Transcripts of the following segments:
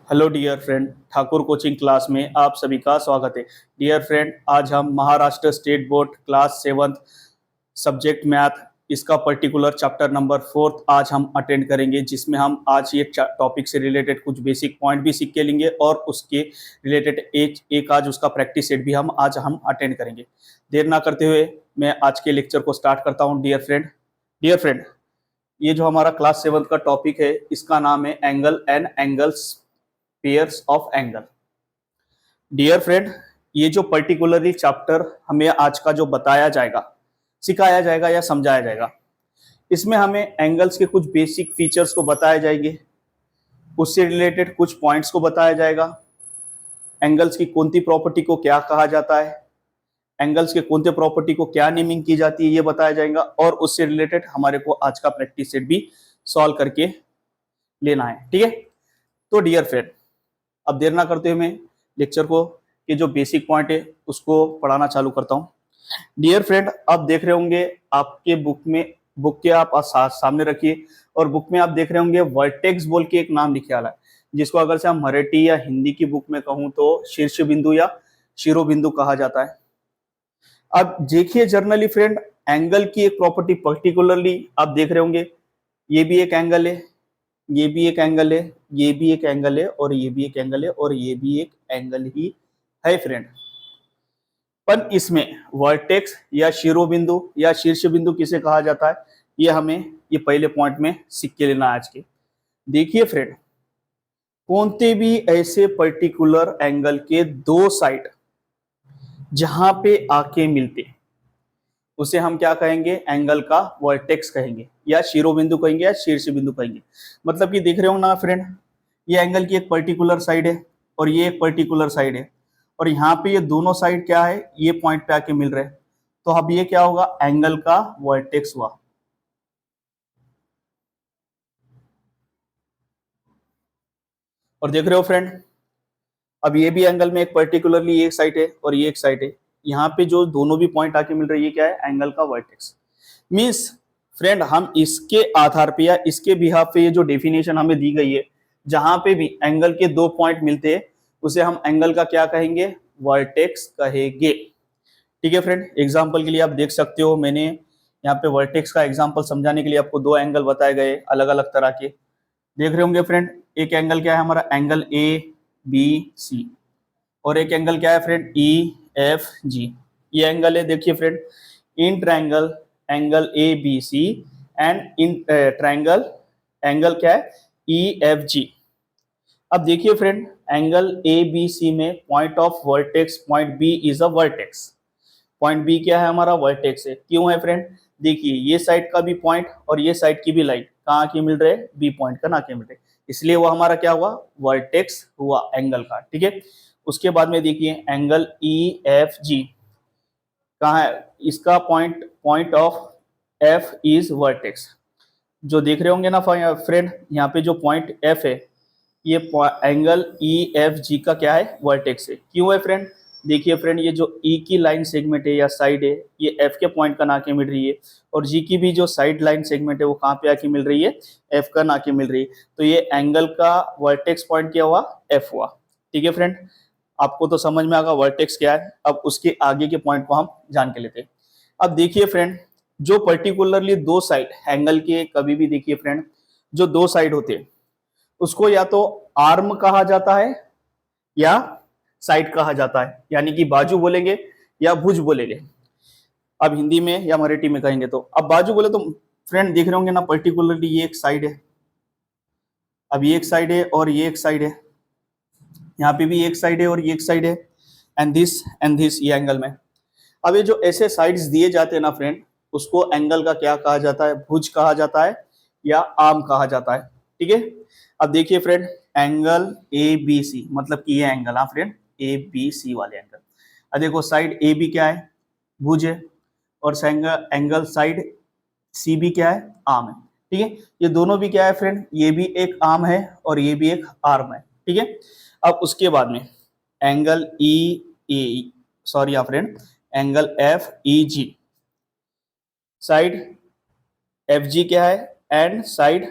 Hello dear friend, Thakur coaching class में आप सभी का स्वागत है। डियर फ्रेंड, आज हम Maharashtra state board class 7 subject math इसका पर्टिकुलर चैप्टर नंबर 4 आज हम अटेंड करेंगे, जिसमें हम आज ये टॉपिक से रिलेटेड कुछ बेसिक पॉइंट भी सीख के लेंगे और उसके रिलेटेड एक आज उसका प्रैक्टिस सेट भी हम अटेंड करेंगे। देर ना करते हुए मैं आज के लेक्चर को स्टार्ट करता हूँ। डियर फ्रेंड, ये जो हमारा क्लास 7 का टॉपिक है, इसका नाम है angle and angles pairs of angle. Dear friend, ये जो पर्टिकुलरली चैप्टर हमें आज का जो बताया जाएगा, सिखाया जाएगा या समझाया जाएगा, इसमें हमें एंगल्स के कुछ बेसिक फीचर्स को बताया जाएंगे, उससे रिलेटेड कुछ पॉइंट्स को बताया जाएगा, एंगल्स की कौन सी प्रॉपर्टी को क्या कहा जाता है, एंगल्स के कौन से प्रॉपर्टी को क्या नेमिंग की जाती है, ये बताया जाएगा। और उससे रिलेटेड हमारे को आज का प्रैक्टिस सेट भी सॉल्व करके लेना है। ठीक है, तो डियर फ्रेंड, अब देर ना करते हुए मैं लेक्चर को के जो बेसिक पॉइंट है उसको पढ़ाना चालू करता हूँ। डियर फ्रेंड, आप देख रहे होंगे आपके बुक के आप सामने रखिए, और बुक में आप देख रहे होंगे वर्टेक्स बोल के एक नाम लिखे वाला है, जिसको अगर से हम मराठी या हिंदी की बुक में कहूँ तो शीर्ष बिंदु या शिरोबिंदु कहा जाता है। अब देखिए जर्नली फ्रेंड, एंगल की एक प्रॉपर्टी पर्टिकुलरली आप देख रहे होंगे, ये भी एक एंगल है, ये भी एक एंगल है, ये भी एक एंगल है, और ये भी एक एंगल है, और ये भी एक एंगल ही है फ्रेंड। पर इसमें वर्टेक्स या शिरोबिंदु या शीर्ष बिंदु किसे कहा जाता है, ये हमें ये पहले पॉइंट में सीख के लेना आज के। देखिए फ्रेंड, कौनते भी ऐसे पर्टिकुलर एंगल के दो साइड जहां पे आके मिलते, उसे हम क्या कहेंगे, एंगल का वर्टेक्स कहेंगे, या शिरोबिंदु कहेंगे, या शीर्ष बिंदु कहेंगे। मतलब कि दिख रहे हो ना फ्रेंड, ये एंगल की एक पर्टिकुलर साइड है और ये एक पर्टिकुलर साइड है, और यहाँ पे ये दोनों साइड क्या है, ये पॉइंट पे आके मिल रहे हैं, तो अब ये क्या होगा, एंगल का वर्टेक्स हुआ। और देख रहे हो फ्रेंड, अब ये भी एंगल में एक पर्टिकुलरली एक साइड है और ये एक साइड है, यहाँ पे जो दोनों भी पॉइंट आके मिल रहे हैं, ये क्या है, एंगल का वर्टेक्स। मीन्स फ्रेंड, हम इसके आधार पे या इसके बिहाफ पे ये जो डेफिनेशन हमें दी गई है, जहां पे भी एंगल के दो पॉइंट मिलते हैं उसे हम एंगल का क्या कहेंगे, वर्टेक्स कहेंगे। ठीक है फ्रेंड, एग्जांपल के लिए आप देख सकते हो, मैंने यहाँ पे वर्टेक्स का एग्जांपल समझाने के लिए आपको दो एंगल बताए गए अलग अलग तरह के। देख रहे होंगे फ्रेंड, एक एंगल क्या है हमारा, एंगल ए बी सी, और एक एंगल क्या है फ्रेंड, ई एफ जी। ये एंगल है, देखिए friend, in triangle angle A B C and in triangle angle क्या है, ई एफ जी। अब देखिए friend, angle A B C में point of vertex point B is a vertex. Point B क्या है हमारा, वर्टेक्स है। क्यों है फ्रेंड, देखिए ये साइड का भी पॉइंट और ये साइड की भी लाइन कहाँ की मिल रहे, बी पॉइंट का ना के मिल रहे, इसलिए वो हमारा क्या हुआ, वर्टेक्स हुआ एंगल का। ठीक है, उसके बाद में देखिए एंगल ई एफ जी कहाँ है, इसका point of F is vertex. जो देख रहे होंगे ना फ्रेंड, यहाँ पे जो पॉइंट एफ है, ये एंगल ई एफ जी का क्या है, वर्टेक्स है। क्यों है फ्रेंड, देखिए फ्रेंड, ये जो ई की लाइन सेगमेंट है या साइड है, ये एफ के पॉइंट का ना के मिल रही है, और जी की भी जो साइड लाइन सेगमेंट है वो कहाँ पे आके मिल रही है, एफ का ना के मिल रही है, तो ये एंगल का वर्टेक्स पॉइंट क्या हुआ, एफ हुआ। ठीक है फ्रेंड, आपको तो समझ में आगा वर्टेक्स क्या है। अब उसके आगे के पॉइंट को हम जान के लेते हैं। अब देखिए फ्रेंड, जो पर्टिकुलरली दो साइड एंगल के, कभी भी देखिए फ्रेंड, जो दो साइड होते हैं उसको या तो आर्म कहा जाता है या साइड कहा जाता है, यानी कि बाजू बोलेंगे या भुज बोलेंगे। अब हिंदी में या मराठी में कहेंगे तो, अब बाजू बोले तो फ्रेंड देख रहे होंगे ना, पर्टिकुलरली ये एक साइड है, अब ये एक साइड है और ये एक साइड है, यहाँ पे भी एक साइड है और ये एक साइड है, एंड दिस ये एंगल में। अब ये जो ऐसे साइड्स दिए जाते हैं ना फ्रेंड, उसको एंगल का क्या कहा जाता है, भुज कहा जाता है या आर्म कहा जाता है। ठीक है, अब देखिए friend, angle A B C, मतलब कि ये एंगल, हाँ फ्रेंड, ए बी सी वाले एंगल। अब देखो साइड ए बी क्या है, भुज है, और एंगल साइड सी भी क्या है, आर्म है। ठीक है, ये दोनों भी क्या है फ्रेंड, ये भी एक आर्म है और ये भी एक आर्म है। ठीक है, अब उसके बाद में एंगल ई ए, सॉरी या friend, angle F E G, side F G क्या है, and side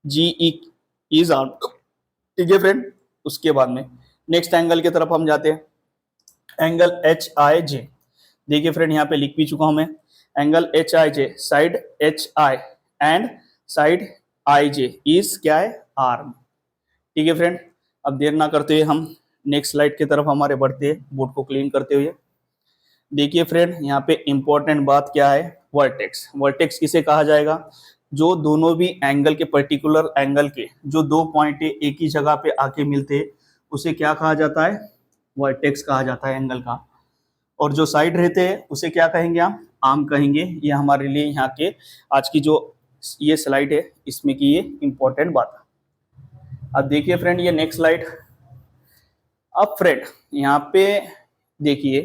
G E is arm. ठीक है फ्रेंड, उसके बाद में नेक्स्ट एंगल की तरफ हम जाते हैं, एंगल एच आई जे। देखिए फ्रेंड यहाँ पे लिख भी चुका हूं मैं, angle H I J, side H I and side I J is क्या है, आर्म। ठीक है फ्रेंड, अब देर ना करते हुए हम नेक्स्ट स्लाइड की तरफ हमारे बढ़ते हैं, बोर्ड को क्लीन करते हुए। देखिए फ्रेंड यहाँ पे इंपॉर्टेंट बात क्या है, वर्टेक्स। वर्टेक्स किसे कहा जाएगा, जो दोनों भी एंगल के, पर्टिकुलर एंगल के जो दो पॉइंट एक ही जगह पे आके मिलते हैं उसे क्या कहा जाता है, वर्टेक्स कहा जाता है एंगल का। और जो साइड रहते हैं उसे क्या कहेंगे, हम आर्म कहेंगे। ये हमारे लिए यहाँ के आज की जो ये स्लाइड है इसमें की ये इंपॉर्टेंट बात है। अब देखिए फ्रेंड ये नेक्स्ट स्लाइड। अब फ्रेंड यहाँ पे देखिए,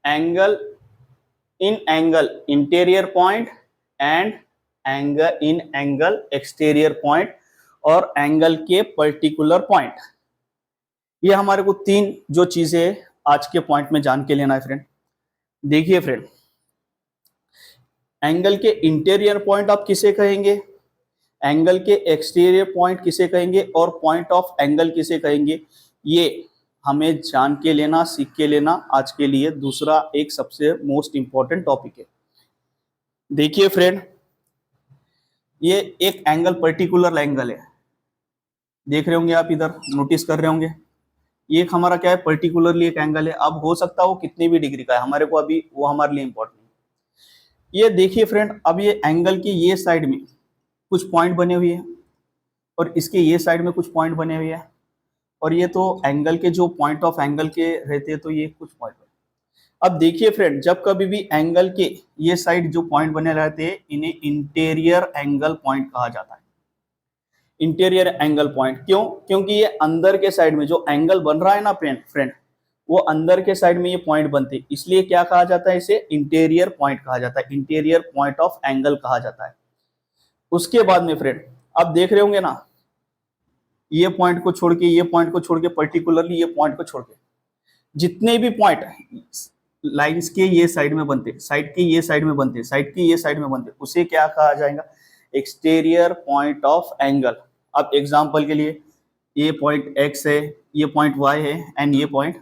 angle in angle interior point and angle in angle exterior point और एंगल के पर्टिकुलर पॉइंट, ये हमारे को तीन जो चीजें आज के पॉइंट में जान के लेना है फ्रेंड। देखिए फ्रेंड, एंगल के इंटीरियर पॉइंट आप किसे कहेंगे, एंगल के एक्सटीरियर पॉइंट किसे कहेंगे और पॉइंट ऑफ एंगल किसे कहेंगे, ये हमें जान के लेना, सीख के लेना आज के लिए दूसरा एक सबसे मोस्ट इंपॉर्टेंट टॉपिक है। देखिए फ्रेंड, ये एक एंगल पर्टिकुलर एंगल है, देख रहे होंगे आप, इधर नोटिस कर रहे होंगे, ये एक हमारा क्या है, पर्टिकुलरली एक एंगल है। अब हो सकता है वो कितनी भी डिग्री का है, हमारे को अभी वो हमारे लिए इंपॉर्टेंट है। ये देखिए फ्रेंड, अब ये एंगल की ये साइड में कुछ पॉइंट बने हुए हैं और इसके ये साइड में कुछ पॉइंट बने हुए हैं, और ये तो एंगल के जो पॉइंट ऑफ एंगल के रहते हैं, तो ये कुछ पॉइंट। अब देखिए फ्रेंड, जब कभी भी एंगल के ये साइड जो पॉइंट बने रहते हैं इन्हें इंटीरियर एंगल पॉइंट कहा जाता है। इंटीरियर एंगल पॉइंट क्यों, क्योंकि ये अंदर के साइड में जो एंगल बन रहा है ना फ्रेंड, वो अंदर के साइड में ये पॉइंट बनते हैं, इसलिए क्या कहा जाता है, इसे इंटीरियर पॉइंट कहा जाता है, इंटीरियर पॉइंट ऑफ एंगल कहा जाता है। उसके बाद में फ्रेंड आप देख रहे होंगे ना, ये पॉइंट को छोड़ के, ये पॉइंट को छोड़ के, पर्टिकुलरली ये पॉइंट को छोड़ के जितने भी पॉइंट लाइंस के ये साइड में बनते, साइड के ये साइड में बनते, साइड के ये साइड में बनते, उसे क्या कहा जाएगा, एक्सटीरियर पॉइंट ऑफ एंगल। अब एग्जांपल के लिए ये पॉइंट x है, ये पॉइंट y है एंड ये पॉइंट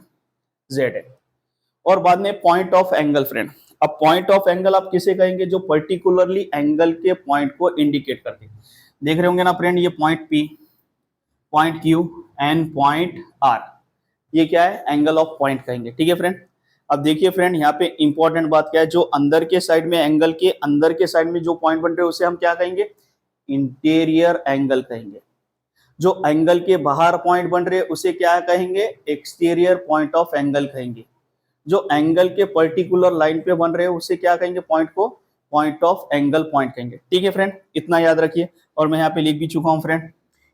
z है। और बाद में पॉइंट ऑफ एंगल फ्रेंड, अब पॉइंट ऑफ एंगल आप किसे कहेंगे, जो पर्टिकुलरली एंगल के पॉइंट को इंडिकेट करते। देख रहे होंगे ना फ्रेंड, ये point P, point Q and point R, ये क्या है, एंगल ऑफ पॉइंट कहेंगे। ठीक है फ्रेंड, अब देखिए फ्रेंड यहाँ पे इंपॉर्टेंट बात क्या है, जो अंदर के साइड में, एंगल के अंदर के साइड में जो पॉइंट बन रहे हैं उसे हम क्या कहेंगे, इंटीरियर एंगल कहेंगे। जो एंगल के बाहर पॉइंट बन रहे हैं उसे क्या कहेंगे, एक्सटीरियर पॉइंट ऑफ एंगल कहेंगे। जो एंगल के पर्टिकुलर लाइन पे बन रहे हैं उसे क्या कहेंगे, पॉइंट को पॉइंट ऑफ एंगल पॉइंट कहेंगे। ठीक है फ्रेंड, इतना याद रखिए, और मैं यहाँ पे लिख भी चुका हूँ फ्रेंड।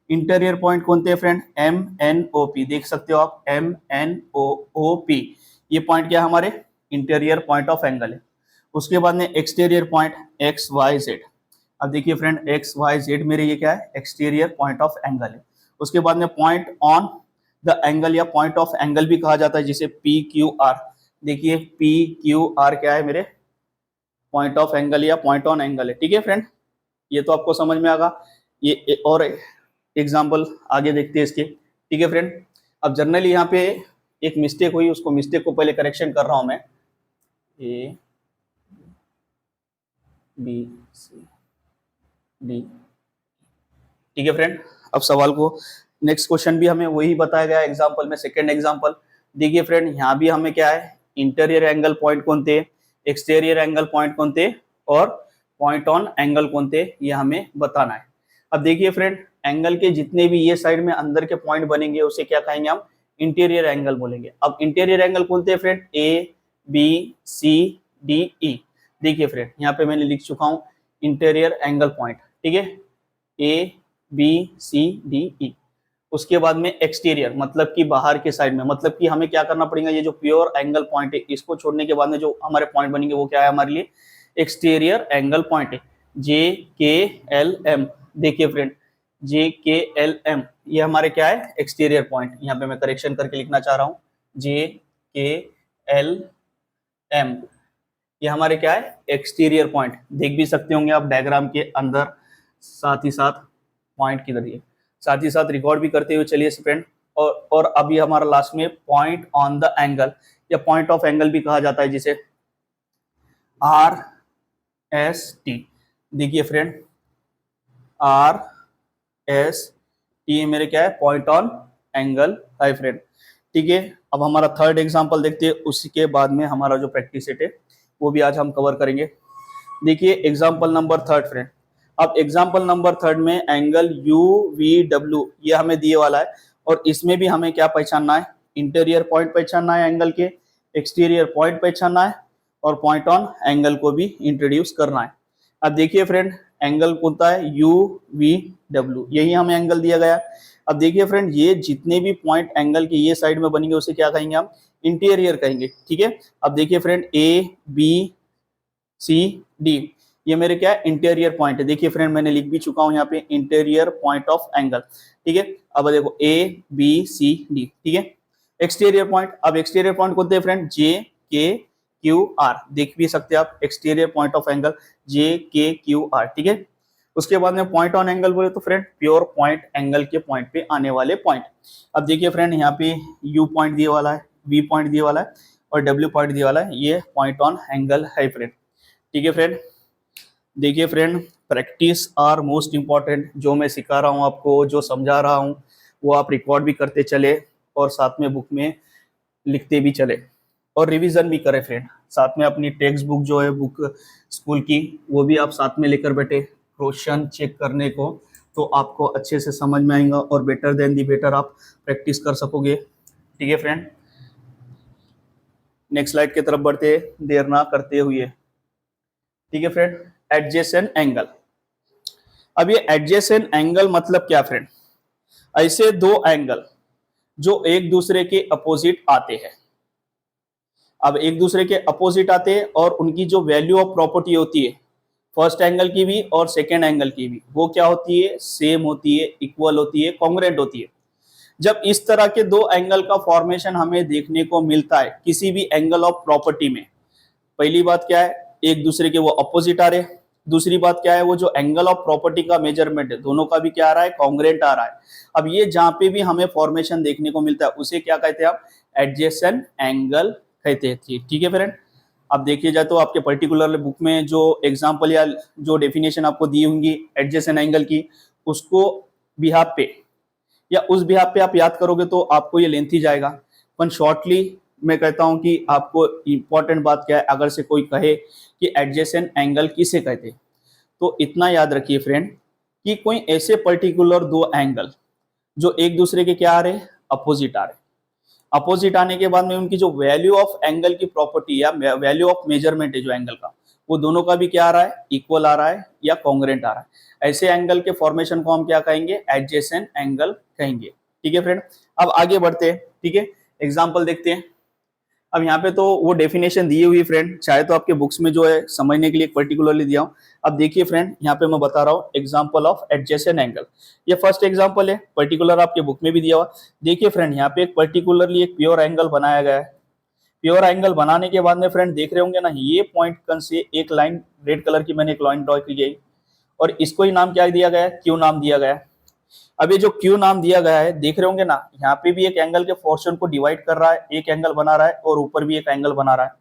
इंटीरियर पॉइंट कौन थे फ्रेंड, MNOP, देख सकते हो आप, MNOP, ये पॉइंट क्या हमारे इंटीरियर पॉइंट ऑफ एंगल है। उसके बाद में एक्सटीरियर पॉइंट XYZ। अब देखिए फ्रेंड, XYZ मेरे ये क्या है, एक्सटीरियर पॉइंट ऑफ एंगल है। उसके बाद में पॉइंट ऑन द एंगल या पॉइंट ऑफ एंगल भी कहा जाता है, जिसे PQR। देखिए PQR क्या है, मेरे पॉइंट ऑफ एंगल या पॉइंट ऑन एंगल है। ठीक है फ्रेंड, ये तो आपको समझ में आगा। ये और एग्जाम्पल आगे देखते हैं इसके। ठीक है फ्रेंड, अब जनरली यहाँ पे एक मिस्टेक हुई, उसको मिस्टेक को पहले करेक्शन कर रहा हूं मैं, A B C D। ठीक है फ्रेंड, अब सवाल को, नेक्स्ट क्वेश्चन भी हमें वही बताया गया एग्जांपल में, सेकंड एग्जांपल। देखिए फ्रेंड, यहाँ भी हमें क्या है, इंटीरियर एंगल पॉइंट कौन थे, एक्सटीरियर एंगल पॉइंट कौन थे और पॉइंट ऑन एंगल कौन थे, ये हमें बताना है। अब देखिए फ्रेंड, एंगल के जितने भी ये साइड में अंदर के पॉइंट बनेंगे उसे क्या कहेंगे, हम इंटीरियर एंगल बोलेंगे। अब इंटीरियर एंगल कौन थे friend, A B C D E। देखिए फ्रेंड, यहाँ पे मैंने लिख चुका हूँ इंटीरियर एंगल पॉइंट। ठीक है, A B C D E। उसके बाद में एक्सटीरियर, मतलब कि बाहर के साइड में, मतलब कि हमें क्या करना पड़ेगा, ये जो प्योर एंगल पॉइंट है इसको छोड़ने के बाद में जो हमारे पॉइंट बनेंगे वो क्या है, हमारे लिए एक्सटीरियर एंगल पॉइंट है, JKLM। देखिए फ्रेंड, JKLM ये हमारे क्या है, एक्सटीरियर पॉइंट। यहाँ पे मैं करेक्शन करके लिखना चाह रहा हूँ, JKLM ये हमारे क्या है, एक्सटीरियर पॉइंट। देख भी सकते होंगे आप डायग्राम के अंदर, साथ ही साथ पॉइंट किधर है। साथ ही साथ रिकॉर्ड भी करते हुए चलिए फ्रेंड। और अभी हमारा लास्ट में पॉइंट ऑन द एंगल या पॉइंट ऑफ एंगल भी कहा जाता है जिसे RST। देखिए फ्रेंड RST मेरे क्या है, पॉइंट ऑन एंगल है फ्रेंड। ठीक है, अब हमारा थर्ड एग्जांपल देखते हैं, उसके बाद में हमारा जो प्रैक्टिस सेट है वो भी आज हम कवर करेंगे। देखिए एग्जांपल नंबर थर्ड फ्रेंड। अब एग्जांपल नंबर थर्ड में एंगल UVW ये हमें दिए वाला है, और इसमें भी हमें क्या पहचानना है, इंटीरियर पॉइंट पहचानना है एंगल के, एक्सटीरियर पॉइंट पहचानना है, और पॉइंट ऑन एंगल को भी इंट्रोड्यूस करना है। अब देखिए फ्रेंड एंगल कौन सा है, UVW, यही हमें एंगल दिया गया है। अब देखिए फ्रेंड ये जितने भी पॉइंट एंगल के ये साइड में बनेंगे उसे क्या कहेंगे हम, इंटीरियर कहेंगे। ठीक है, अब देखिए फ्रेंड ABCD ये मेरे क्या है, इंटीरियर पॉइंट है। देखिए फ्रेंड मैंने लिख भी चुका हूं यहाँ पे इंटीरियर पॉइंट ऑफ एंगल। ठीक है, अब देखो ABCD। ठीक है, एक्सटीरियर पॉइंट, अब एक्सटीरियर पॉइंट कौन थे फ्रेंड, JKQR, देख भी सकते हैं आप exterior point of angle JKQR। ठीक है, उसके बाद में पॉइंट ऑन एंगल बोले तो फ्रेंड प्योर पॉइंट एंगल के पॉइंट पे आने वाले पॉइंट। अब देखिए फ्रेंड यहाँ पे U पॉइंट दिए वाला है, V पॉइंट दिए वाला है, और W पॉइंट दिए वाला है, ये पॉइंट ऑन एंगल है फ्रेंड। ठीक है फ्रेंड, देखिए friend practice are most important. जो मैं सिखा रहा हूँ आपको, जो समझा रहा हूँ, वो आप रिकॉर्ड भी करते चले और साथ में बुक में लिखते भी चले, और रिवीजन भी करें फ्रेंड। साथ में अपनी टेक्स्ट बुक जो है बुक स्कूल की वो भी आप साथ में लेकर बैठे क्वेश्चन चेक करने को, तो आपको अच्छे से समझ में आएगा और बेटर देन दी बेटर आप प्रैक्टिस कर सकोगे। ठीक है फ्रेंड, नेक्स्ट स्लाइड की तरफ बढ़ते देर ना करते हुए। ठीक है फ्रेंड, एडजेसेंट एंगल। अब ये एडजेसेंट एंगल मतलब क्या फ्रेंड, ऐसे दो एंगल जो एक दूसरे के अपोजिट आते हैं। अब एक दूसरे के अपोजिट आते हैं और उनकी जो वैल्यू ऑफ प्रॉपर्टी होती है फर्स्ट एंगल की भी और सेकेंड एंगल की भी, वो क्या होती है, सेम होती है, इक्वल होती है, कॉन्ग्रुएंट होती है। जब इस तरह के दो एंगल का फॉर्मेशन हमें देखने को मिलता है किसी भी एंगल ऑफ प्रॉपर्टी में, पहली बात क्या है, एक दूसरे के वो अपोजिट आ रहे, दूसरी बात क्या है, वो जो एंगल ऑफ प्रॉपर्टी का मेजरमेंट है दोनों का भी क्या आ रहा है, कॉन्ग्रुएंट आ रहा है। अब ये जहां पे भी हमें फॉर्मेशन देखने को मिलता है उसे क्या कहते हैं आप, एडजेसेंट एंगल कहते हैं। ठीक है फ्रेंड, अब देखिए जाए तो आपके पर्टिकुलर बुक में जो एग्जांपल या जो डेफिनेशन आपको दी होंगी एडजेसेंट एंगल की, उसको बिहाफ पे या उस बिहाफ पे आप याद करोगे तो आपको ये लेंथी जाएगा। पर शॉर्टली मैं कहता हूं कि आपको इंपॉर्टेंट बात क्या है, अगर से कोई कहे कि एडजेसेंट एंगल किसे कहते, तो इतना याद रखिए फ्रेंड कि कोई ऐसे पर्टिकुलर दो एंगल जो एक दूसरे के क्या आ रहे, अपोजिट आ रहे, अपोजिट आने के बाद में उनकी जो वैल्यू ऑफ एंगल की प्रॉपर्टी या वैल्यू ऑफ मेजरमेंट है जो एंगल का, वो दोनों का भी क्या आ रहा है, इक्वल आ रहा है या कॉन्ग्रुएंट आ रहा है। ऐसे एंगल के फॉर्मेशन को हम क्या कहेंगे, एडजेसेंट एंगल कहेंगे। ठीक है फ्रेंड, अब आगे बढ़ते हैं। ठीक है, एग्जाम्पल देखते हैं। अब यहाँ पे तो वो डेफिनेशन दी हुई फ्रेंड, चाहे तो आपके बुक्स में जो है समझने के लिए पर्टिकुलरली दिया हूँ। अब देखिए फ्रेंड यहाँ पे मैं बता रहा हूँ एग्जांपल ऑफ एडजेसेंट एंगल। ये फर्स्ट एग्जांपल है, पर्टिकुलर आपके बुक में भी दिया हुआ। देखिए फ्रेंड यहाँ पे एक पर्टिकुलरली एक प्योर एंगल बनाया गया है। प्योर एंगल बनाने के बाद में फ्रेंड देख रहे होंगे ना, ये पॉइंट कन से एक लाइन रेड कलर की मैंने एक लाइन ड्रॉ की गई और इसको ही नाम क्या दिया गया है, क्यू नाम दिया गया है। अब ये जो क्यू नाम दिया गया है देख रहे होंगे ना, यहाँ पे भी एक एंगल के पोर्शन को डिवाइड कर रहा है, एक एंगल बना रहा है और ऊपर भी एक एंगल बना रहा है।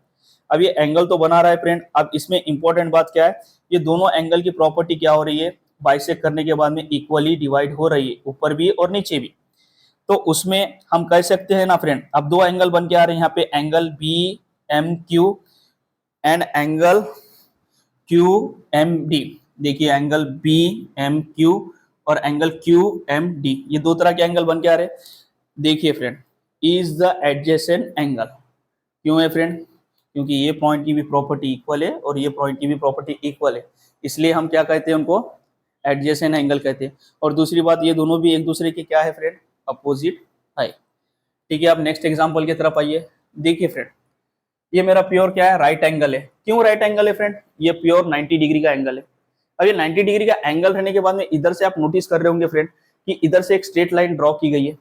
अब ये एंगल तो बना रहा है फ्रेंड, अब इसमें इंपॉर्टेंट बात क्या है, ये दोनों एंगल की प्रॉपर्टी क्या हो रही है, बाइसेक्ट करने के बाद में इक्वली डिवाइड हो रही है, ऊपर भी और नीचे भी। तो उसमें हम कह सकते हैं ना फ्रेंड, अब दो एंगल बन के आ रहे हैं यहाँ पे, angle BMQ and angle QMD। देखिए एंगल BMQ और एंगल QMD, ये दो तरह के एंगल बन के आ रहे हैं। देखिए friend, is the adjacent angle. क्यों है फ्रेंड, क्योंकि ये पॉइंट की भी प्रॉपर्टी इक्वल है और ये पॉइंट की भी प्रॉपर्टी इक्वल है, इसलिए हम क्या कहते हैं, उनको एडजेसेंट एंगल कहते हैं। और दूसरी बात, ये दोनों भी एक दूसरे के क्या है फ्रेंड, अपोजिट है। ठीक है, अब नेक्स्ट एग्जांपल की तरफ आइए। देखिए फ्रेंड, ये मेरा प्योर क्या है, राइट एंगल है। क्यों राइट एंगल है फ्रेंड, ये प्योर 90 डिग्री का एंगल है। अब ये 90 डिग्री का एंगल रहने के बाद में इधर से आप नोटिस कर रहे होंगे फ्रेंड कि इधर से एक स्ट्रेट लाइन ड्रॉ की गई है।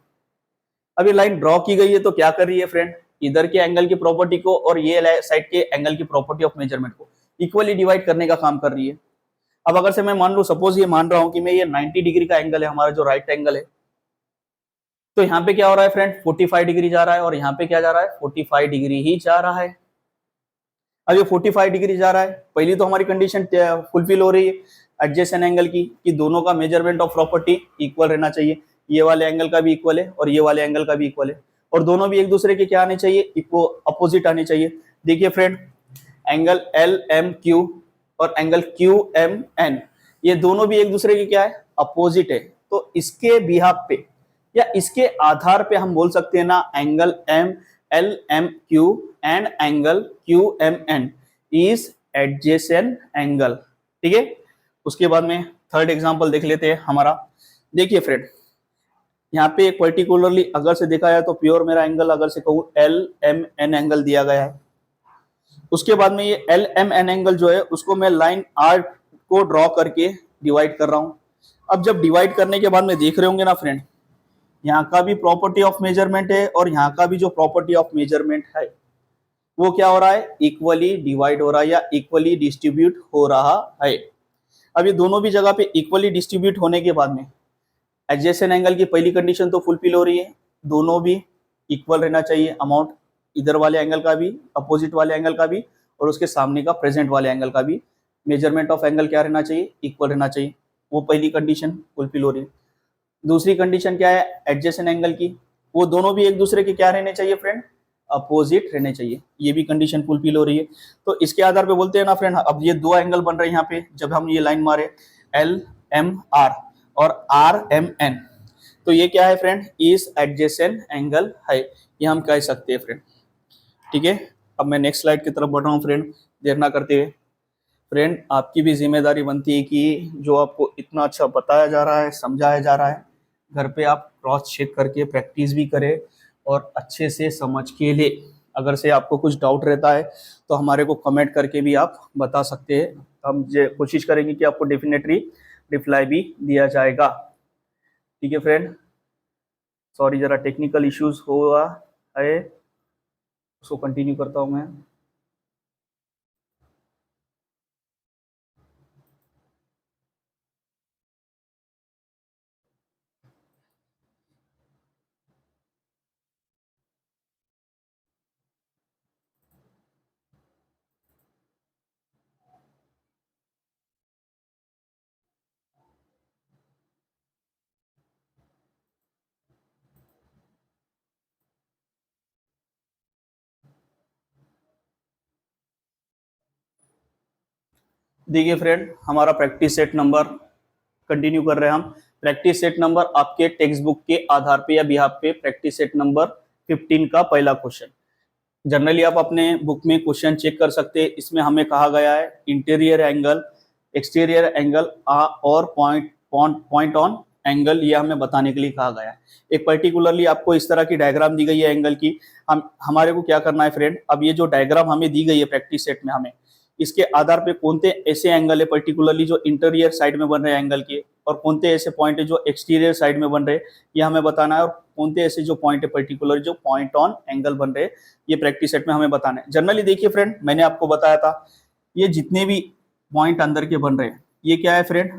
अब ये लाइन ड्रॉ की गई है तो क्या कर रही है फ्रेंड, इधर के एंगल की प्रॉपर्टी को और ये साइड के एंगल की प्रॉपर्टी ऑफ मेजरमेंट को इक्वली डिवाइड करने का काम कर रही है। अब अगर से मैं मान लू, सपोज ये मान रहा हूं कि मैं ये 90 डिग्री का एंगल है हमारा जो राइट एंगल है, तो यहाँ पे क्या हो रहा है फ्रेंड, 45 डिग्री जा रहा है, और यहाँ पे क्या जा रहा है, 45 डिग्री ही जा रहा है। अब ये 45 डिग्री जा रहा है, पहली तो हमारी कंडीशन फुलफिल हो रही है एडजेसेंट एंगल की, कि दोनों का मेजरमेंट ऑफ प्रॉपर्टी इक्वल रहना चाहिए, ये वाले एंगल का भी इक्वल है और ये वाले एंगल का भी इक्वल है, और दोनों भी एक दूसरे के क्या आने चाहिए, अपोजिट आने चाहिए। देखिए friend, angle L M Q और एंगल क्यू एम एन, ये दोनों भी एक दूसरे के क्या है, अपोजिट है। तो इसके बिहाफ पे या इसके आधार पे हम बोल सकते हैं ना, angle M L M Q and angle Q M N is adjacent angle. ठीक है, उसके बाद में थर्ड एग्जांपल देख लेते हैं हमारा। देखिए फ्रेंड, यहाँ पे एक पर्टिकुलरली अगर से देखा जाए तो प्योर मेरा एंगल अगर से कहूँ एल एम एन एंगल दिया गया है। उसके बाद में ये एल एम एन एंगल जो है उसको मैं लाइन आर को ड्रॉ करके डिवाइड कर रहा हूँ। अब जब डिवाइड करने के बाद में देख रहे होंगे ना फ्रेंड, यहाँ का भी प्रॉपर्टी ऑफ मेजरमेंट है और यहाँ का भी जो प्रॉपर्टी ऑफ मेजरमेंट है वो क्या हो रहा है, इक्वली डिवाइड हो रहा है या इक्वली डिस्ट्रीब्यूट हो रहा है। अब ये दोनों भी जगह पे इक्वली डिस्ट्रीब्यूट होने के बाद में एडजेसेंट एंगल की पहली कंडीशन तो फुलफिल हो रही है, दोनों भी इक्वल रहना चाहिए अमाउंट, इधर वाले एंगल का भी, अपोजिट वाले एंगल का भी, और उसके सामने का प्रेजेंट वाले एंगल का भी मेजरमेंट ऑफ एंगल क्या रहना चाहिए, इक्वल रहना चाहिए। वो पहली कंडीशन फुलफिल हो रही है। दूसरी कंडीशन क्या है एडजेसेंट एंगल की, वो दोनों भी एक दूसरे के क्या रहने चाहिए फ्रेंड, अपोजिट रहने चाहिए। ये भी कंडीशन फुलफिल हो रही है। तो इसके आधार पे बोलते हैं ना फ्रेंड, अब ये दो एंगल बन रहे हैं यहाँ पे, जब हम ये लाइन मारे एल एम आर और आर एम एन, तो ये क्या है फ्रेंड, इस एडजेसेंट एंगल है, ये हम कह सकते हैं फ्रेंड। ठीक है, अब मैं नेक्स्ट स्लाइड की तरफ बढ़ रहा हूँ फ्रेंड, देर ना करते हुए। फ्रेंड, आपकी भी जिम्मेदारी बनती है कि जो आपको इतना अच्छा बताया जा रहा है, समझाया जा रहा है, घर पे आप क्रॉस चेक करके प्रैक्टिस भी करें और अच्छे से समझ के ले। अगर से आपको कुछ डाउट रहता है तो हमारे को कमेंट करके भी आप बता सकते हैं, हम कोशिश करेंगे कि आपको डेफिनेटली रिप्लाई भी दिया जाएगा। ठीक है फ्रेंड, सॉरी जरा टेक्निकल इश्यूज हुआ है, उसको कंटिन्यू करता हूँ मैं। देखिए फ्रेंड, हमारा प्रैक्टिस सेट नंबर कंटिन्यू कर रहे हैं हम। प्रैक्टिस सेट नंबर आपके टेक्स्ट बुक के आधार पे या बिहाफ पे प्रैक्टिस सेट नंबर 15 का पहला क्वेश्चन। जनरली आप अपने बुक में क्वेश्चन चेक कर सकते हैं। इसमें हमें कहा गया है इंटीरियर एंगल, एक्सटीरियर एंगल और पॉइंट ऑन एंगल, ये हमें बताने के लिए कहा गया है। एक पर्टिकुलरली आपको इस तरह की डायग्राम दी गई है एंगल की। हमारे को क्या करना है फ्रेंड, अब ये जो डायग्राम हमें दी गई है प्रैक्टिस सेट में, हमें इसके आधार पे कौन से ऐसे एंगल है पर्टिकुलरली जो इंटीरियर साइड में बन रहे हैं एंगल के, और कौन से ऐसे पॉइंट है जो एक्सटीरियर साइड में बन रहे हैं, ये हमें बताना है। और कौन से ऐसे जो पॉइंट है पर्टिकुलर जो पॉइंट ऑन एंगल बन रहे हैं, ये प्रैक्टिस सेट में हमें बताना है। जनरली देखिए फ्रेंड, मैंने आपको बताया था ये जितने भी पॉइंट अंदर के बन रहे हैं ये क्या है फ्रेंड,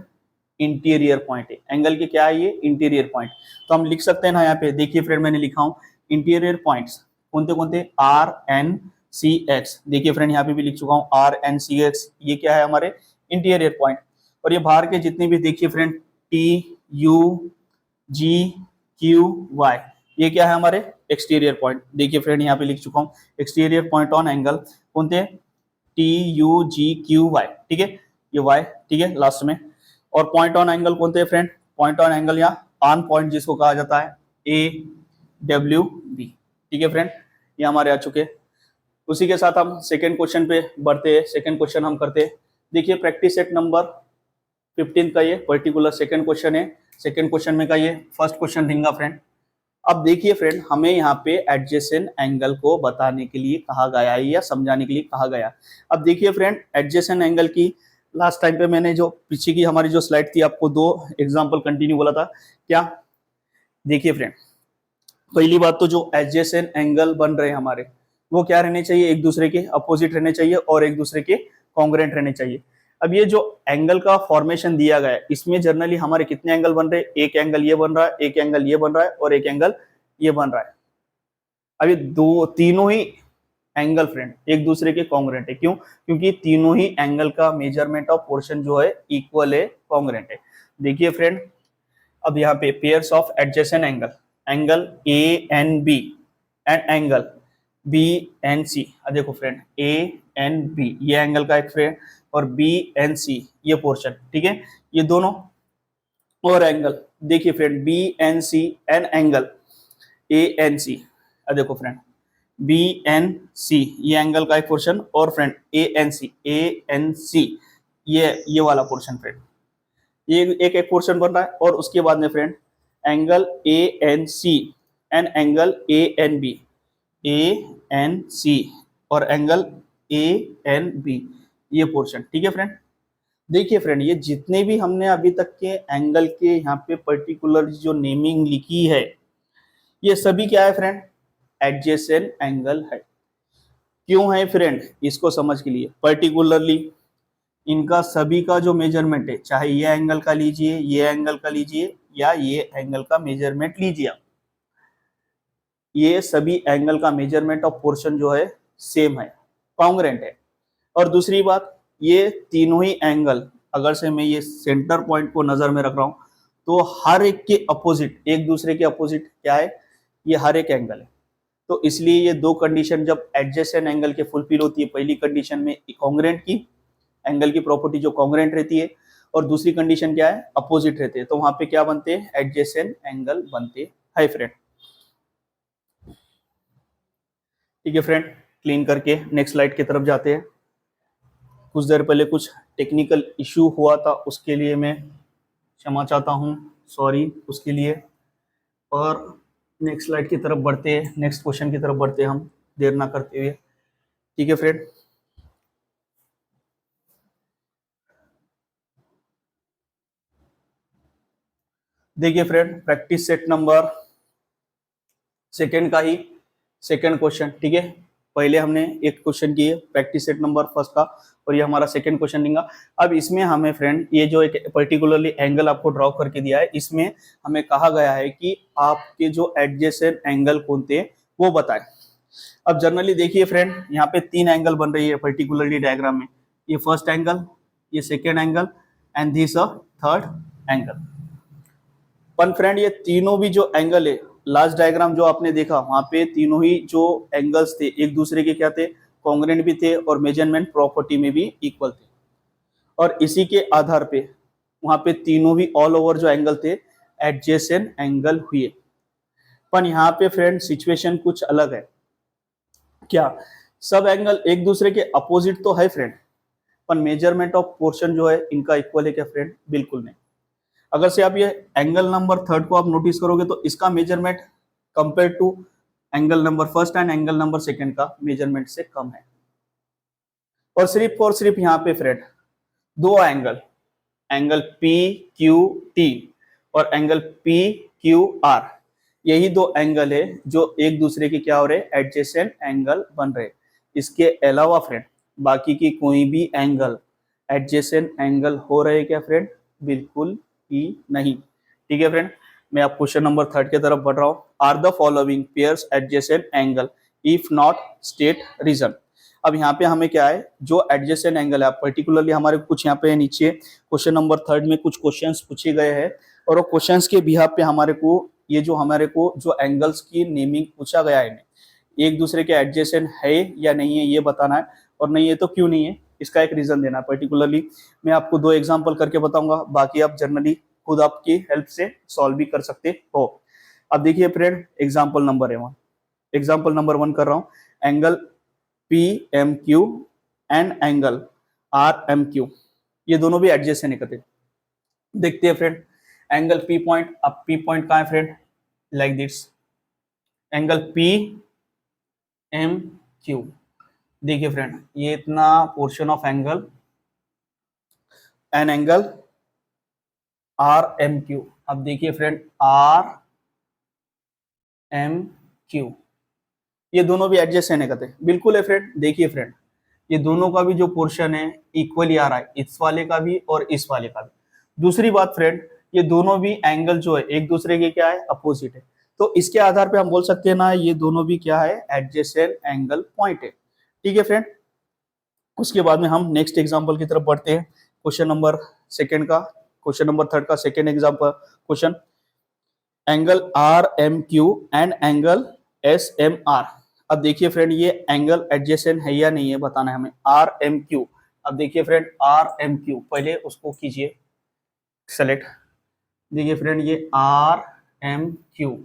इंटीरियर पॉइंट है। एंगल के क्या है, ये इंटीरियर पॉइंट। तो हम लिख सकते हैं ना यहाँ पे, देखिए फ्रेंड मैंने लिखा हूँ इंटीरियर पॉइंट्स कौन से आर एन सी एक्स। देखिए फ्रेंड यहाँ पे भी लिख चुका हूँ आर एन सी एक्स, ये क्या है हमारे इंटीरियर पॉइंट। और ये बाहर के जितने भी देखिए friend T U G Q Y, ये क्या है हमारे एक्सटीरियर पॉइंट। देखिए फ्रेंड यहाँ पे लिख चुका हूँ एक्सटीरियर पॉइंट ऑन एंगल कौन थे, T U G Q Y. ठीक है, ये वाई ठीक है लास्ट में। और पॉइंट ऑन एंगल कौन थे फ्रेंड, पॉइंट ऑन एंगल या ऑन पॉइंट जिसको कहा जाता है ए डब्ल्यू बी। ठीक है फ्रेंड, ये हमारे आ चुके। उसी के साथ हम सेकेंड क्वेश्चन पे बढ़ते हैं। सेकेंड क्वेश्चन हम करते हैं। देखिए प्रैक्टिस सेट नंबर 15 का ये पर्टिकुलर सेकेंड क्वेश्चन है। सेकेंड क्वेश्चन में का ये फर्स्ट क्वेश्चन रहेगा फ्रेंड। अब देखिए फ्रेंड, हमें यहाँ पे एडजेसेंट एंगल को बताने के लिए कहा गया है या समझाने के लिए कहा गया। अब देखिए फ्रेंड, एडजेसेंट एंगल की लास्ट टाइम पे मैंने जो पीछे की हमारी जो स्लाइड थी आपको दो एग्जांपल कंटिन्यू बोला था क्या। देखिए फ्रेंड, पहली बात तो जो एडजेसेंट एंगल बन रहे हैं हमारे वो क्या रहने चाहिए, एक दूसरे के अपोजिट रहने चाहिए और एक दूसरे के कॉन्ग्रुएंट रहने चाहिए। अब ये जो एंगल का फॉर्मेशन दिया गया है, इसमें जनरली हमारे कितने एंगल बन रहे हैं? एक एंगल ये बन रहा है, एक एंगल ये बन रहा है और एक एंगल ये बन रहा है। अब ये दो तीनों ही एंगल फ्रेंड एक दूसरे के कॉन्ग्रुएंट है। क्यों? क्योंकि तीनों ही एंगल का मेजरमेंट ऑफ पोर्शन जो है इक्वल है, कॉन्ग्रुएंट है। देखिए फ्रेंड, अब यहाँ पे pairs of adjacent angle, angle A N B and angle B N C. देखो फ्रेंड, ए एन बी ये एंगल का एक फ्रेंड और बी एन सी ये पोर्शन, ठीक है, ये दोनों और एंगल। देखिए friend, B N C and angle A N C. देखो फ्रेंड, बी एन सी ये एंगल का एक पोर्शन और फ्रेंड ए एन सी ये वाला पोर्शन फ्रेंड, ये एक एक पोर्शन बन रहा है। और उसके बाद में friend angle A N C and angle A N B, A N C और एंगल ए एन बी ये पोर्शन, ठीक है फ्रेंड। देखिए फ्रेंड, ये जितने भी हमने अभी तक के एंगल के यहाँ पे पर्टिकुलर जो नेमिंग लिखी है, ये सभी क्या है फ्रेंड? एडजेसेंट एंगल है। क्यों है फ्रेंड? इसको समझ के लिए पर्टिकुलरली इनका सभी का जो मेजरमेंट है, चाहे ये एंगल का लीजिए, ये एंगल का लीजिए या ये एंगल का मेजरमेंट लीजिए, ये सभी एंगल का मेजरमेंट ऑफ पोर्शन जो है सेम है, कॉन्ग्रुएंट है। और दूसरी बात, ये तीनों ही एंगल, अगर से मैं ये सेंटर पॉइंट को नजर में रख रहा हूं, तो हर एक के अपोजिट, एक दूसरे के अपोजिट क्या है? ये हर एक एंगल है। तो इसलिए ये दो कंडीशन जब एडजेसेंट एंगल के फुलफिल होती है, पहली कंडीशन में कॉन्ग्रुएंट की एंगल की प्रॉपर्टी जो कॉन्ग्रुएंट रहती है, और दूसरी कंडीशन क्या है? अपोजिट रहते हैं। तो वहां पे क्या बनते हैं? एडजेसेंट एंगल बनते हैं फ्रेंड। ठीक है फ्रेंड, क्लीन करके नेक्स्ट स्लाइड की तरफ जाते हैं। कुछ देर पहले कुछ टेक्निकल इशू हुआ था, उसके लिए मैं क्षमा चाहता हूँ, सॉरी उसके लिए। और नेक्स्ट स्लाइड की तरफ बढ़ते हैं, नेक्स्ट क्वेश्चन की तरफ बढ़ते हैं हम, देर ना करते हुए। ठीक है फ्रेंड, देखिए friend, practice set number second का ही सेकेंड क्वेश्चन, ठीक है। पहले हमने एक क्वेश्चन किए प्रैक्टिस सेट नंबर फर्स्ट का, और ये हमारा सेकंड क्वेश्चन देगा। अब इसमें हमें फ्रेंड ये जो एक पर्टिकुलरली एंगल आपको ड्रॉ करके दिया है, इसमें हमें कहा गया है कि आपके जो एडजेसेंट एंगल कौन थे वो बताएं। अब जनरली देखिए फ्रेंड, यहाँ पे तीन एंगल बन रही है पर्टिकुलरली डायग्राम में, ये फर्स्ट एंगल, ये second angle and this a third angle. पर फ्रेंड ये तीनों भी जो एंगल है, लास्ट डायग्राम जो आपने देखा वहां पे तीनों ही जो एंगल्स थे एक दूसरे के क्या थे? कॉन्ग्रुएंट भी थे और मेजरमेंट प्रॉपर्टी में भी इक्वल थे। और इसी के आधार पे वहां पे तीनों भी ऑल ओवर जो एंगल थे एडजेसेंट एंगल हुए। पर यहाँ पे फ्रेंड सिचुएशन कुछ अलग है। क्या? सब एंगल एक दूसरे के अपोजिट तो है फ्रेंड, पर मेजरमेंट ऑफ पोर्शन जो है इनका इक्वल है क्या फ्रेंड? बिल्कुल नहीं। अगर से आप ये एंगल नंबर थर्ड को आप नोटिस करोगे तो इसका measurement compare to angle number first and angle number second का मेजरमेंट से कम है। और सिर्फ यहाँ पे फ्रेंड दो angle, angle P Q T और एंगल पी क्यू आर, यही दो एंगल है जो एक दूसरे के क्या हो रहे? एडजेसेंट एंगल बन रहे। इसके अलावा फ्रेंड बाकी की कोई भी एंगल एडजेसेंट एंगल हो रहे क्या फ्रेंड? बिल्कुल ही नहीं। ठीक है फ्रेंड, मैं आप क्वेश्चन नंबर थर्ड की तरफ बढ़ रहा हूँ। Are the following pairs adjacent angle if not state reason. अब यहाँ पे हमें क्या है, जो एडजेसेंट एंगल है, पर्टिकुलरली हमारे कुछ यहाँ पे नीचे क्वेश्चन नंबर थर्ड में कुछ क्वेश्चंस पूछे गए हैं, और वो क्वेश्चंस के बिहाफ पे हमारे को ये जो हमारे को जो एंगल्स की नेमिंग पूछा गया है, एक दूसरे के एडजेसेंट है या नहीं है ये बताना है, और नहीं है तो क्यों नहीं है इसका एक रीजन देना है। पर्टिकुलरली मैं आपको दो एग्जांपल करके बताऊंगा, बाकी आप जनरली खुद आपकी हेल्प से सॉल्व भी कर सकते हो। अब देखिए फ्रेंड, एग्जांपल नंबर वन कर रहा हूँ, angle P M Q and angle R M Q, ये दोनों भी एडजेसेंट है कहते। देखते हैं फ्रेंड, एंगल पी पॉइंट, अब पी पॉइंट कहाँ है friend? Like this, angle P M Q. देखिए फ्रेंड, ये इतना portion of angle N angle R M Q. अब देखिए फ्रेंड, आर एम क्यू ये दोनों भी एडजेसेंट है कहते, बिल्कुल है फ्रेंड। देखिए फ्रेंड, ये दोनों का भी जो पोर्शन है इक्वली आ रहा है, इस वाले का भी और इस वाले का भी। दूसरी बात फ्रेंड, ये दोनों भी एंगल जो है एक दूसरे के क्या है, अपोजिट है। तो इसके आधार पे हम बोल सकते हैं ना, ये दोनों भी क्या है, एडजेसेंट एंगल पॉइंट है। ठीक है फ्रेंड। उसके बाद में हम नेक्स्ट एग्जांपल की तरफ बढ़ते हैं। क्वेश्चन नंबर थर्ड का second example question, angle R M Q and angle S M R. अब देखिए फ्रेंड, ये एंगल एडजेसेंट है या नहीं है बताना है हमें, आर एम क्यू। अब देखिए फ्रेंड, आर एम क्यू, पहले उसको कीजिए सेलेक्ट। देखिए फ्रेंड, ये आर एम क्यू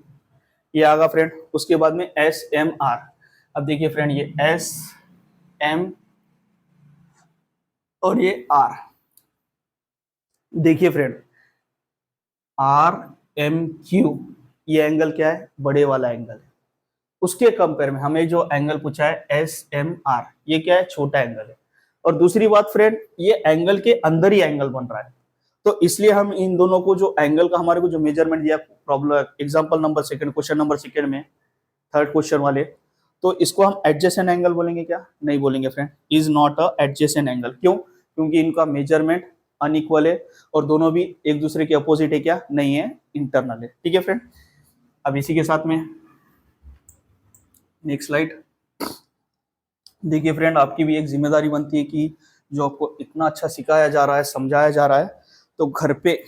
ये आगा फ्रेंड। उसके बाद में एस एम आर। अब देखिए फ्रेंड, ये एस एम और ये आर। देखिए फ्रेंड, आर एम क्यू ये एंगल क्या है, बड़े वाला एंगल है। उसके कंपेयर में हमें जो एंगल पूछा है एस एम आर, ये क्या है, छोटा एंगल है। और दूसरी बात फ्रेंड, ये एंगल के अंदर ही एंगल बन रहा है, तो इसलिए हम इन दोनों को जो एंगल का हमारे को जो मेजरमेंट दिया problem example number second, question number second में, थर्ड क्वेश्चन वाले, तो इसको हम एडजेसेंट एंगल बोलेंगे क्या, नहीं बोलेंगे friend, is not a adjacent angle. क्यों, क्योंकि इनका मेजरमेंट अनइक्वल है और दोनों भी एक दूसरे के अपोजिट है क्या, नहीं है, इंटरनल है। ठीक है फ्रेंड। अब इसी के साथ में नेक्स्ट स्लाइड। देखिए फ्रेंड, आपकी भी एक जिम्मेदारी बनती है कि जो आपको इतना अच्छा सिखाया जा रहा है, समझाया जा रहा है, तो घर पे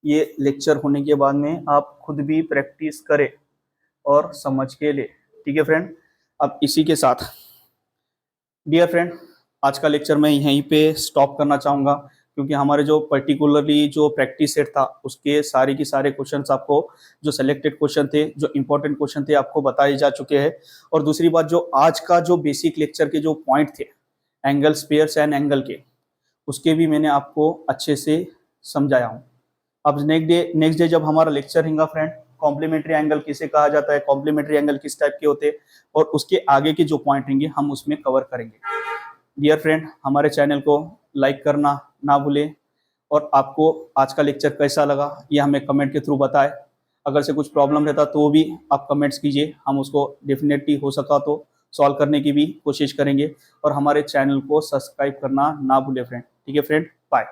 ये लेक्चर होने के बाद में आप खुद भी प्रैक्टिस करें और समझ के ले। ठीक है फ्रेंड। अब इसी के साथ डियर फ्रेंड, आज का लेक्चर मैं यहीं पे स्टॉप करना चाहूँगा, क्योंकि हमारे जो पर्टिकुलरली जो प्रैक्टिस सेट था उसके सारे के सारे क्वेश्चंस आपको, जो सिलेक्टेड क्वेश्चन थे, जो इंपॉर्टेंट क्वेश्चन थे, आपको बताए जा चुके हैं। और दूसरी बात, जो आज का जो बेसिक लेक्चर के जो पॉइंट थे एंगल स्पेयर्स एंड एंगल के, उसके भी मैंने आपको अच्छे से समझाया हूँ। अब नेक्स्ट डे जब हमारा लेक्चर रहेगा फ्रेंड, कॉम्प्लीमेंट्री एंगल किसे कहा जाता है, कॉम्प्लीमेंट्री एंगल किस टाइप के होते हैं, और उसके आगे के जो पॉइंट रहेंगे हम उसमें कवर करेंगे। डियर फ्रेंड, हमारे चैनल को लाइक करना ना भूलें, और आपको आज का लेक्चर कैसा लगा ये हमें कमेंट के थ्रू बताएं। अगर से कुछ प्रॉब्लम रहता तो भी आप कमेंट्स कीजिए, हम उसको डेफिनेटली हो सका तो सॉल्व करने की भी कोशिश करेंगे। और हमारे चैनल को सब्सक्राइब करना ना भूलें फ्रेंड। ठीक है फ्रेंड, बाय।